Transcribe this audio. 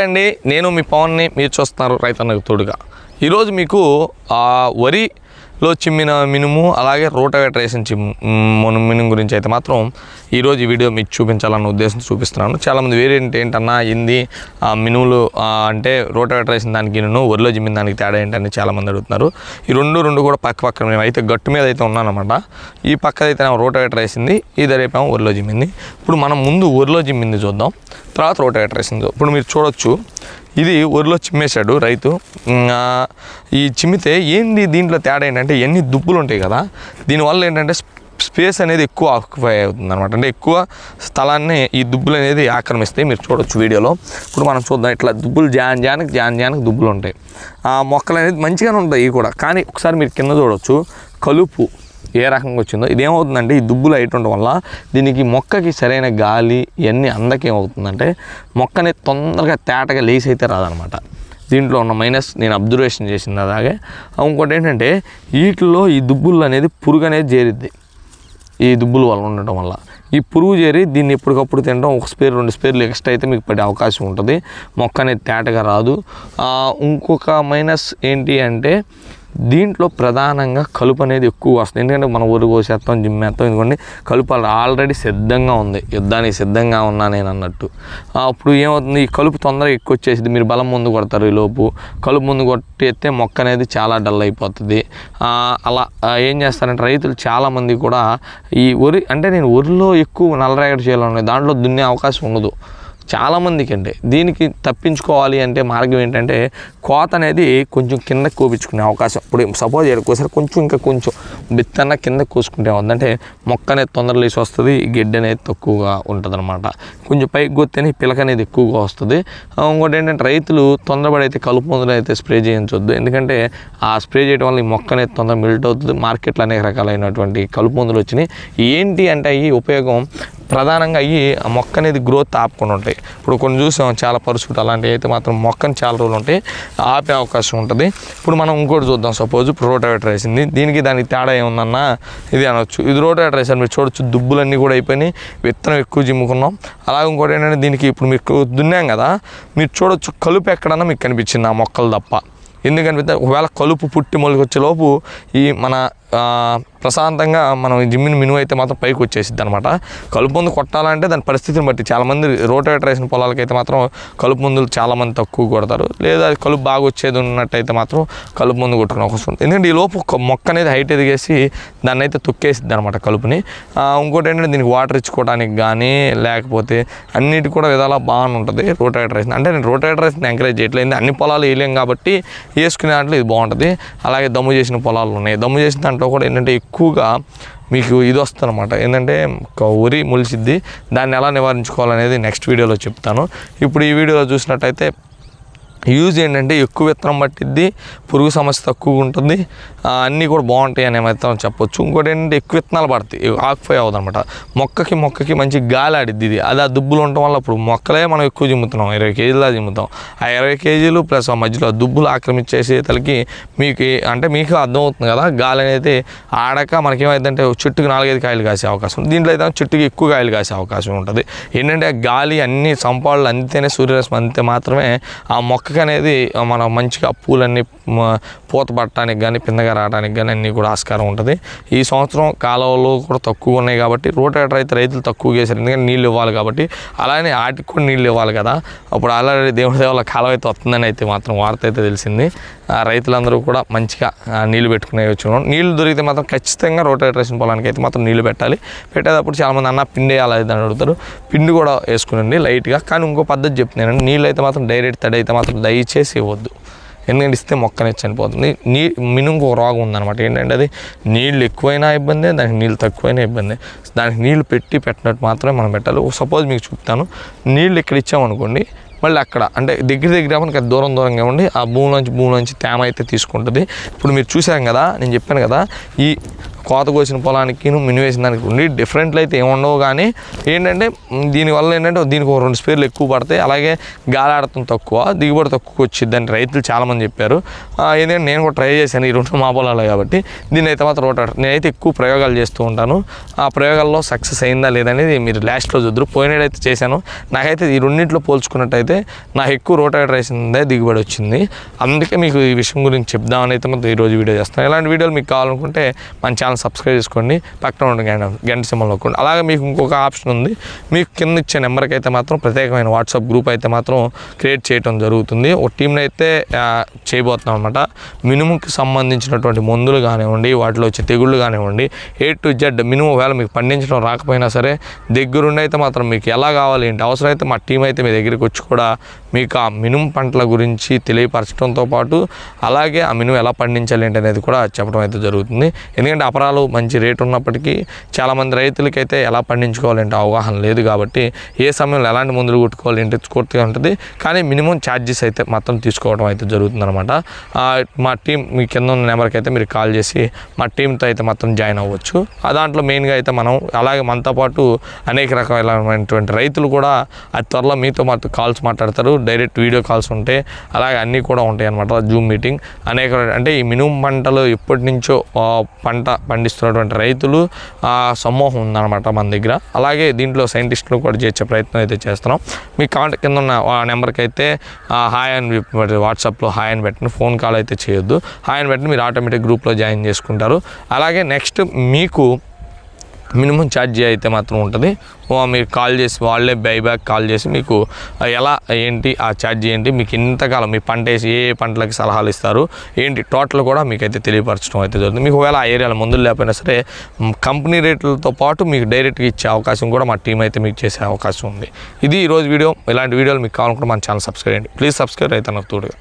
అండి నేను మీ పవన్ని మీరు చూస్తున్నారు రైతన్నకు తోడుగా ఈరోజు మీకు వరిలో చిమ్మిన మినుము అలాగే రోటావేటర్ వేసిన మినుము గురించి అయితే మాత్రం ఈరోజు ఈ వీడియో మీకు చూపించాలన్న ఉద్దేశంతో చూపిస్తున్నాను. చాలామంది వేరేంటి ఏంటన్నా ఏంది మినుములు అంటే రోటావేటర్ వేసిన దానికి వరిలో చిమ్మిన దానికి తేడా ఏంటని చాలామంది అడుగుతున్నారు. ఈ రెండు కూడా పక్కన మేము అయితే గట్టు మీద అయితే ఉన్నానమాట. ఈ పక్కదైతే రోటావేటర్ వేసింది, ఇది రేపేమో వరిలో చిమ్మింది. ఇప్పుడు మనం ముందు వరిలో చిమ్మింది చూద్దాం, తర్వాత రోటావేటర్ వేసింది. ఇప్పుడు మీరు చూడొచ్చు, ఇది వరిలో చిమ్మేశాడు రైతు. ఈ చిమ్మితే ఏంది దీంట్లో తేడా ఏంటంటే ఎన్ని దుబ్బులు ఉంటాయి కదా, దీనివల్ల ఏంటంటే స్పేస్ అనేది ఎక్కువ ఆక్యుపై అవుతుంది అనమాట. అంటే ఎక్కువ స్థలాన్ని ఈ దుబ్బులు అనేది ఆక్రమిస్తాయి. మీరు చూడొచ్చు వీడియోలో. ఇప్పుడు మనం చూద్దాం, ఇట్లా దుబ్బులు జానికి దుబ్బులు ఉంటాయి. మొక్కలు అనేది మంచిగానే ఉంటాయి ఇవి కూడా. కానీ ఒకసారి మీరు కింద చూడవచ్చు కలుపు ఏ రకంగా వచ్చిందో. ఇదేమవుతుందంటే ఈ దుబ్బులు హైట్ ఉండడం వల్ల దీనికి మొక్కకి సరైన గాలి ఇవన్నీ అందకేమవుతుందంటే మొక్క అనేది తొందరగా తేటగా లేసి అయితే రాదనమాట. దీంట్లో ఉన్న మైనస్ నేను అబ్జర్వేషన్ చేసింది. అలాగే ఇంకోటి ఏంటంటే వీటిల్లో ఈ దుబ్బులు అనేది పురుగు అనేది చేరిద్ది. ఈ దుబ్బుల వల్ల ఉండటం వల్ల ఈ పురుగు చేరి దీన్ని ఎప్పటికప్పుడు తినడం, ఒక స్పేర్ 2 స్పేర్లు ఎక్స్ట్రా అయితే మీకు పడే అవకాశం ఉంటుంది. మొక్క అనేది తేటగా రాదు. ఇంకొక మైనస్ ఏంటి అంటే దీంట్లో ప్రధానంగా కలుపు అనేది ఎక్కువ వస్తుంది. ఎందుకంటే మనం వరి కోసేస్తాం, జిమ్మేస్తాం, ఎందుకంటే కలుపు ఆల్రెడీ సిద్ధంగా ఉంది, యుద్ధానికి సిద్ధంగా ఉన్నా నేను అన్నట్టు. అప్పుడు ఏమవుతుంది, ఈ కలుపు తొందరగా ఎక్కువ వచ్చేసింది. మీరు బలం ముందు కొడతారు, ఈ లోపు కలుపు ముందు కొట్టేస్తే మొక్క అనేది చాలా డల్ అయిపోతుంది. అలా ఏం చేస్తారంటే రైతులు చాలామంది కూడా ఈ వరి అంటే నేను వరిలో ఎక్కువ నల్లరేగడి చేయాలన్నా దాంట్లో దున్నే అవకాశం ఉండదు చాలామందికి. అంటే దీనికి తప్పించుకోవాలి అంటే మార్గం ఏంటంటే కోత అనేది కొంచెం కిందకి కోపించుకునే అవకాశం. ఇప్పుడు సపోజ్ ఎక్కడికోసారి కొంచెం బిత్తన్న కింద కోసుకుంటే అవుతుందంటే మొక్క అనేది తొందరగా లేచి వస్తుంది, గడ్డి అనేది తక్కువగా ఉంటుంది అనమాట. కొంచెం పైకి కొత్తేనే పిలక అనేది ఎక్కువగా వస్తుంది. ఇంకోటి ఏంటంటే రైతులు తొందరపడి అయితే కలుపు మందులు అయితే స్ప్రే చేయించవద్దు. ఎందుకంటే ఆ స్ప్రే చేయడం వల్ల ఈ మొక్క అనేది తొందరగా మెల్ట్ అవుతుంది. మార్కెట్లో అనేక రకాలైనటువంటి కలుపు మందులు వచ్చినాయి. ఏంటి అంటే ఈ ఉపయోగం ప్రధానంగా అయ్యి ఆ మొక్క అనేది గ్రోత్ ఆపుకొని ఉంటాయి. ఇప్పుడు కొన్ని చూసాం చాలా పరుచుకుంటే అలాంటివి అయితే మాత్రం మొక్కని చాలా రోజులు ఉంటాయి, ఆపే అవకాశం ఉంటుంది. ఇప్పుడు మనం ఇంకోటి చూద్దాం. సపోజ్ ఇప్పుడు రోటావేటర్ వేసింది, దానికి తేడా ఏముందన్నా ఇది అనొచ్చు. ఇది రోటావేటర్ వేసారు, మీరు చూడొచ్చు దుబ్బులన్నీ కూడా అయిపోయినాయి, విత్తనం ఎక్కువ జిమ్ముకున్నాం. అలాగే ఇంకోటి ఏంటంటే దీనికి ఇప్పుడు మీకు దున్నాం కదా, మీరు చూడొచ్చు కలుపు ఎక్కడన్నా మీకు కనిపించింది ఆ మొక్కలు తప్ప. ఎందుకనిపిస్తే ఒకవేళ కలుపు పుట్టి మొలికి వచ్చేలోపు ఈ మన ప్రశాంతంగా మనం జిమ్మిన మినుము అయితే మాత్రం పైకి వచ్చేసిద్ది అనమాట. కలుపు మందు కొట్టాలంటే దాని పరిస్థితిని బట్టి చాలామంది రోటావేటర్ వేసిన పొలాలకైతే మాత్రం కలుపు మందులు చాలామంది తక్కువ కొడతారు. లేదా కలుపు బాగా వచ్చేది ఉన్నట్టయితే మాత్రం కలుపు మందు కొట్టుకునే అవకాశం ఉంటుంది. ఎందుకంటే ఈ లోపు మొక్క అనేది హైట్ ఎదిగేసి దాన్ని అయితే తొక్కేసిద్ది అనమాట కలుపుని. ఇంకోటి ఏంటంటే దీనికి వాటర్ ఇచ్చుకోవడానికి కానీ లేకపోతే అన్నిటి కూడా విధాలా బాగానే ఉంటుంది రోటావేటర్ వేసింది. అంటే నేను రోటావేటర్ వేసింది ఎంకరేజ్ చేయట్లేదు, అన్ని పొలాలు వేయలేం కాబట్టి వేసుకునే దాంట్లో ఇది బాగుంటుంది. అలాగే దమ్ము చేసిన పొలాలు ఉన్నాయి, దమ్ము చేసిన దాంట్లో కూడా ఏంటంటే ఎక్కువగా మీకు ఇది వస్తుంది అనమాట. ఏంటంటే వరి మొలిసిద్ది, దాన్ని ఎలా నివారించుకోవాలనేది నెక్స్ట్ వీడియోలో చెప్తాను. ఇప్పుడు ఈ వీడియోలో చూసినట్టయితే యూజ్ ఏంటంటే ఎక్కువ విత్తనం పట్టిద్ది, పురుగు సమస్య తక్కువగా ఉంటుంది, అన్నీ కూడా బాగుంటాయి అని మాత్రం చెప్పొచ్చు. ఇంకోటి ఏంటంటే ఎక్కువ విత్తనాలు పడతాయి, ఆక్యుపై అవ్వదు అనమాట. మొక్కకి మంచి గాలి ఆడిద్ది ఇది. అది ఆ దుబ్బులు ఉండటం వల్ల ఇప్పుడు మొక్కలే మనం ఎక్కువ జిమ్ముతున్నాం, 20 కేజీలా జిమ్ముతాం. ఆ 20 కేజీలు ప్లస్ ఆ మధ్యలో దుబ్బులు ఆక్రమించేసే తలకి మీకు అర్థమవుతుంది కదా, గాలి అనేది ఆడక మనకేమైందంటే చెట్టుకి 4-5 కాయలు కాసే అవకాశం, దీంట్లో అయితే చెట్టుకి ఎక్కువ కాయలు కాసే అవకాశం ఉంటుంది. ఏంటంటే గాలి అన్ని సంపాళ్ళు అందితేనే, సూర్యరశ్మి అందితే మాత్రమే ఆ మొక్క అనేది మనం మంచిగా పూలన్నీ పూత పట్టడానికి కానీ పిందగా రావడానికి కానీ అన్నీ కూడా ఆస్కారం ఉంటుంది. ఈ సంవత్సరం కాలువలు కూడా తక్కువ ఉన్నాయి కాబట్టి రోటావేటర్ అయితే రైతులు తక్కువ చేశారు, ఎందుకంటే నీళ్ళు ఇవ్వాలి కాబట్టి. అలానే ఆటికి కూడా నీళ్ళు ఇవ్వాలి కదా. అప్పుడు ఆల్రెడీ దేవుడి దేవాల కాలువ అయితే వస్తుందని అయితే మాత్రం వార్త అయితే తెలిసింది. రైతులందరూ కూడా మంచిగా నీళ్ళు పెట్టుకునే వచ్చున్నాం. నీళ్ళు దొరికితే మాత్రం ఖచ్చితంగా రోటావేటర్ వేసిన పొలానికి అయితే మాత్రం నీళ్ళు పెట్టాలి. పెట్టేటప్పుడు చాలామంది అన్న పిండి వేయాలి అని అడుగుతారు, పిండి కూడా వేసుకునండి లైట్గా. కానీ ఇంకో పద్ధతి చెప్తున్నానండి, నీళ్ళు అయితే మాత్రం డైరెక్ట్ తడి అయితే మాత్రం దయచేసి ఇవ్వద్దు. ఎందుకంటే ఇస్తే మొక్కనే చనిపోతుంది. మినుముకు ఒక రోగం ఉందన్నమాట. ఏంటంటే అది నీళ్ళు ఎక్కువైనా ఇబ్బందే, దానికి నీళ్ళు తక్కువైనా ఇబ్బందే. దానికి నీళ్ళు పెట్టినట్టు మాత్రమే మనం పెట్టాలి. సపోజ్ మీకు చెప్తాను, నీళ్ళు ఇక్కడ ఇచ్చామనుకోండి, మళ్ళీ అక్కడ అంటే దగ్గర మనకి దూరంగా ఉండి ఆ భూమిలోంచి తేమ అయితే తీసుకుంటుంది. ఇప్పుడు మీరు చూసాం కదా, నేను చెప్పాను కదా, ఈ కోత కోసిన పొలానికి మినుము వేసిన దానికి ఉండి డిఫరెంట్లు అయితే ఏముండవు. కానీ ఏంటంటే దీనివల్ల ఏంటంటే దీనికి 2 స్పేర్లు ఎక్కువ పడతాయి, అలాగే గాలి ఆడటం తక్కువ, దిగుబడి తక్కువ వచ్చింది అని రైతులు చాలామంది చెప్పారు. ఏంటంటే నేను కూడా ట్రై చేశాను ఈ 2 మా పొలాలు కాబట్టి. దీన్ని అయితే మాత్రం రోటావేటర్ నేనైతే ఎక్కువ ప్రయోగాలు చేస్తూ ఉంటాను. ఆ ప్రయోగాల్లో సక్సెస్ అయిందా లేదనేది మీరు లాస్ట్లో చూద్దరు. పోయినట్టయితే చేశాను, నాకైతే ఈ రెండింటిలో పోల్చుకున్నట్టయితే నాకు ఎక్కువ రోటావేటర్ వేసిందే దిగుబడి వచ్చింది. అందుకే మీకు ఈ విషయం గురించి చెప్దామని అయితే మాత్రం ఈరోజు వీడియో చేస్తాను. ఇలాంటి వీడియోలు మీకు కావాలనుకుంటే మన ఛానల్ సబ్స్క్రైబ్ చేసుకోండి, పక్కన ఉన్న గంట సింబల్ నొక్కండి. అలాగే మీకు ఇంకొక ఆప్షన్ ఉంది, మీకు కింద ఇచ్చే నెంబర్కి అయితే మాత్రం ప్రత్యేకమైన వాట్సాప్ గ్రూప్ అయితే మాత్రం క్రియేట్ చేయడం జరుగుతుంది. ఒక టీంని అయితే చేయబోతున్నాం అనమాట. మినుముకి సంబంధించినటువంటి మందులు కానివ్వండి, వాటిలో వచ్చే తెగుళ్ళు కానివ్వండి, A to Z మినుము ఒకవేళ మీకు పండించడం రాకపోయినా సరే దగ్గరుండి అయితే మాత్రం మీకు ఎలా కావాలి ఏంటి అవసరమైతే మా టీం అయితే మీ దగ్గరికి వచ్చి కూడా మీకు ఆ మినుము పంటల గురించి తెలియపరచడంతో పాటు అలాగే ఆ మినుము ఎలా పండించాలి ఏంటి అనేది కూడా చెప్పడం అయితే జరుగుతుంది. ఎందుకంటే అపరాలు మంచి రేటు ఉన్నప్పటికీ చాలామంది రైతులకైతే ఎలా పండించుకోవాలంటే అవగాహన లేదు కాబట్టి ఏ సమయంలో ఎలాంటి మందులు కొట్టుకోవాలి ఏంటి పూర్తిగా ఉంటుంది. కానీ మినిమం ఛార్జెస్ అయితే మాత్రం తీసుకోవడం అయితే జరుగుతుంది అనమాట. మా టీం మీ కింద ఉన్న నెంబర్కి అయితే మీరు కాల్ చేసి మా టీంతో అయితే మాత్రం జాయిన్ అవ్వచ్చు. దాంట్లో మెయిన్గా అయితే మనం అలాగే మనతో పాటు అనేక రకాలైనటువంటి రైతులు కూడా అతి త్వరలో మీతో మాతో కాల్స్ మాట్లాడతారు, డైరెక్ట్ వీడియో కాల్స్ ఉంటాయి, అలాగే అన్నీ కూడా ఉంటాయి అనమాట. జూమ్ మీటింగ్ అనేక అంటే ఈ మినుము పంటలు ఎప్పటి నుంచో పంట పండిస్తున్నటువంటి రైతులు సమూహం ఉందన్నమాట మన దగ్గర. అలాగే దీంట్లో సైంటిస్టులు కూడా చేసే ప్రయత్నం అయితే చేస్తున్నాం. మీ కాంటాక్ట్ కింద ఉన్న నెంబర్కి అయితే హాయ్ అని వాట్సాప్లో హాయ్ అని పెట్టండి, ఫోన్ కాల్ అయితే చేయొద్దు. హాయ్ అని పెట్టండి, మీరు ఆటోమేటిక్ గ్రూప్లో జాయిన్ చేసుకుంటారు. అలాగే నెక్స్ట్ మీకు మినిమం ఛార్జ్ అయితే మాత్రం ఉంటుంది. మీరు కాల్ చేసి వాళ్ళే బైబ్యాక్ కాల్ చేసి మీకు ఎలా ఏంటి ఆ ఛార్జ్ ఏంటి, మీకు ఇంతకాలం మీ పంట వేసి ఏ పంటలకి సలహాలు ఇస్తారు ఏంటి టోటల్ కూడా మీకు అయితే తెలియపరచడం అయితే జరుగుతుంది. మీకు ఒకవేళ ఆ ఏరియాలో మందులు లేకపోయినా సరే కంపెనీ రేట్లతో పాటు మీకు డైరెక్ట్గా ఇచ్చే అవకాశం కూడా మా టీం అయితే మీకు చేసే అవకాశం ఉంది. ఇది ఈరోజు వీడియో. ఇలాంటి వీడియోలు మీకు కావాలనుకుంటే మన ఛానల్ సబ్స్క్రైబ్ చేయండి. ప్లీజ్ సబ్స్క్రైబ్ అయితే నాకు తోడుగా.